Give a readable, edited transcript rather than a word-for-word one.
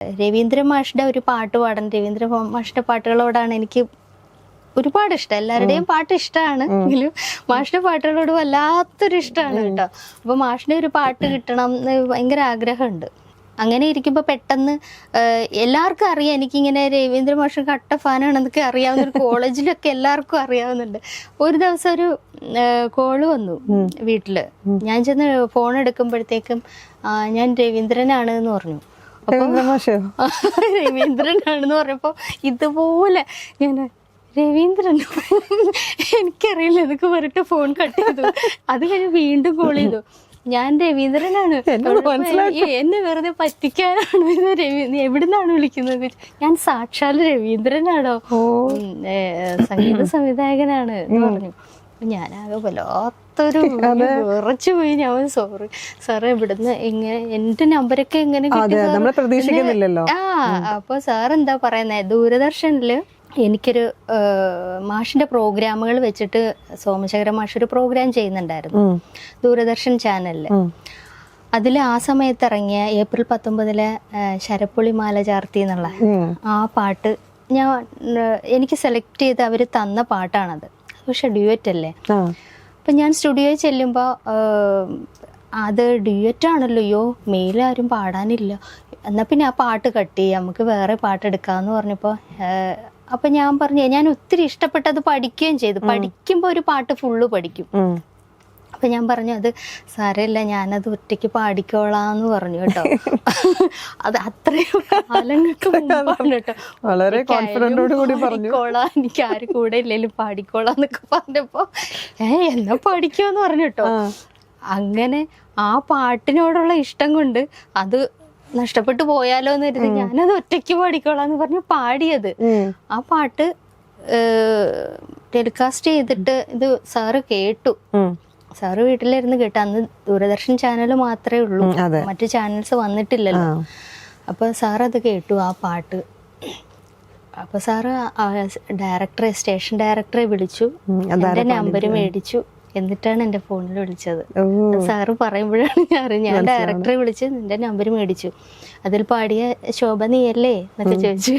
രവീന്ദ്ര മാഷിന്റെ ഒരു പാട്ട് പാടാൻ, രവീന്ദ്ര മാഷിന്റെ പാട്ടുകളോടാണ് എനിക്ക് ഒരുപാട് ഇഷ്ടം. എല്ലാവരുടെയും പാട്ട് ഇഷ്ടമാണ്, എങ്കിലും മാഷിന്റെ പാട്ടുകളോട് വല്ലാത്തൊരു ഇഷ്ടമാണ് കേട്ടോ. അപ്പൊ മാഷിന്റെ ഒരു പാട്ട് കിട്ടണം എന്ന് ഭയങ്കര ആഗ്രഹമുണ്ട്. അങ്ങനെ ഇരിക്കുമ്പോൾ പെട്ടെന്ന് എല്ലാവർക്കും അറിയാം എനിക്കിങ്ങനെ രവീന്ദ്ര മാഷ് കട്ട ഫാനാണെന്നൊക്കെ അറിയാവുന്ന, ഒരു കോളേജിലൊക്കെ എല്ലാവർക്കും അറിയാവുന്നുണ്ട്. ഒരു ദിവസം ഒരു കോള് വന്നു വീട്ടില്. ഞാൻ ചെന്ന് ഫോൺ എടുക്കുമ്പോഴത്തേക്കും ഞാൻ രവീന്ദ്രനാണ് എന്ന് പറഞ്ഞു. രവീന്ദ്രനാണെന്ന് പറഞ്ഞപ്പോ ഇതുപോലെ ഞാൻ രവീന്ദ്രൻ എനിക്കറിയില്ല എന്നൊക്കെ പറഞ്ഞിട്ട് ഫോൺ കട്ട് ചെയ്തു. അത് കഴിഞ്ഞ് വീണ്ടും കോൾ ചെയ്തു. ഞാൻ രവീന്ദ്രനാണ്, എന്നെ വെറുതെ പറ്റിക്കാനാണോ നീ എവിടുന്നാണ് വിളിക്കുന്നത്? ഞാൻ സാക്ഷാൽ രവീന്ദ്രനാണോ, സംഗീത സംവിധായകനാണ് എന്ന് പറഞ്ഞു. ഞാനാകെ വല്ലാത്തൊരു വിറച്ചു പോയി. ഞാൻ സോറി സാറ് ഇവിടുന്ന് ഇങ്ങനെ എന്റെ നമ്പരൊക്കെ എങ്ങനെ പ്രതീക്ഷിക്കുന്നില്ലല്ലോ. അപ്പൊ സാർ എന്താ പറയുന്നത്, ദൂരദർശനില് എനിക്കൊരു മാഷിന്റെ പ്രോഗ്രാമുകൾ വെച്ചിട്ട് സോമശേഖര മാഷ് ഒരു പ്രോഗ്രാം ചെയ്യുന്നുണ്ടായിരുന്നു ദൂരദർശൻ ചാനലില്. അതിൽ ആ സമയത്ത് ഇറങ്ങിയ ഏപ്രിൽ 19 ശരപ്പുളി മാല ചാർത്തി എന്നുള്ള ആ പാട്ട് എനിക്ക് സെലക്ട് ചെയ്ത് അവര് തന്ന പാട്ടാണത്. പക്ഷെ ഡ്യൂയറ്റ് അല്ലേ. അപ്പൊ ഞാൻ സ്റ്റുഡിയോയിൽ ചെല്ലുമ്പോ അത് ഡ്യൂയറ്റ് ആണല്ലോ, അയ്യോ മെയിലാരും പാടാനില്ല, എന്നാ പിന്നെ ആ പാട്ട് കട്ട് ചെയ്യാം, നമുക്ക് വേറെ പാട്ട് എടുക്കാന്ന് പറഞ്ഞപ്പോ അപ്പൊ ഞാൻ പറഞ്ഞു, ഞാൻ ഒത്തിരി ഇഷ്ടപ്പെട്ടത് പഠിക്കുകയും ചെയ്തു. പഠിക്കുമ്പോ ഒരു പാട്ട് ഫുള്ള് പഠിക്കും. അപ്പൊ ഞാൻ പറഞ്ഞു അത് സാരമില്ല, ഞാനത് ഒറ്റയ്ക്ക് പാടിക്കോളാന്ന് പറഞ്ഞു കേട്ടോ. അത് അത്രയും കാലങ്ങൾക്ക് മുമ്പാണ് കേട്ടോ. വളരെ കോൺഫിഡന്റോട് കൂടി പാടിക്കോളാം, എനിക്ക് ആരും കൂടെ ഇല്ലെങ്കിലും പാടിക്കോളാന്നൊക്കെ പറഞ്ഞപ്പോ എന്നാ പഠിക്കുമെന്ന് പറഞ്ഞു കേട്ടോ. അങ്ങനെ ആ പാട്ടിനോടുള്ള ഇഷ്ടം കൊണ്ട് അത് നഷ്ടപ്പെട്ടു പോയാലോ എന്ന് കരുതി ഞാനത് ഒറ്റയ്ക്ക് പാടിക്കോളാന്ന് പറഞ്ഞു പാടിയത്. ആ പാട്ട് ടെലികാസ്റ്റ് ചെയ്തിട്ട് ഇത് സാറ് കേട്ടു. സാറ് വീട്ടിലിരുന്ന് കേട്ടു. അന്ന് ദൂരദർശൻ ചാനൽ മാത്രമേ ഉള്ളൂ, മറ്റു ചാനൽസ് വന്നിട്ടില്ലല്ലോ. അപ്പൊ സാർ അത് കേട്ടു ആ പാട്ട്. അപ്പൊ സാറ് ഡയറക്ടറെ, സ്റ്റേഷൻ ഡയറക്ടറെ വിളിച്ചു, എന്റെ നമ്പർ മേടിച്ചു. എന്നിട്ടാണ് എന്റെ ഫോണിൽ വിളിച്ചത്. സാറ് പറയുമ്പോഴാണ് ഞാൻ ഡയറക്ടറെ വിളിച്ച് നിന്റെ നമ്പർ മേടിച്ചു, അതിൽ പാടിയ ശോഭ നീയല്ലേ എന്നൊക്കെ ചോദിച്ചു.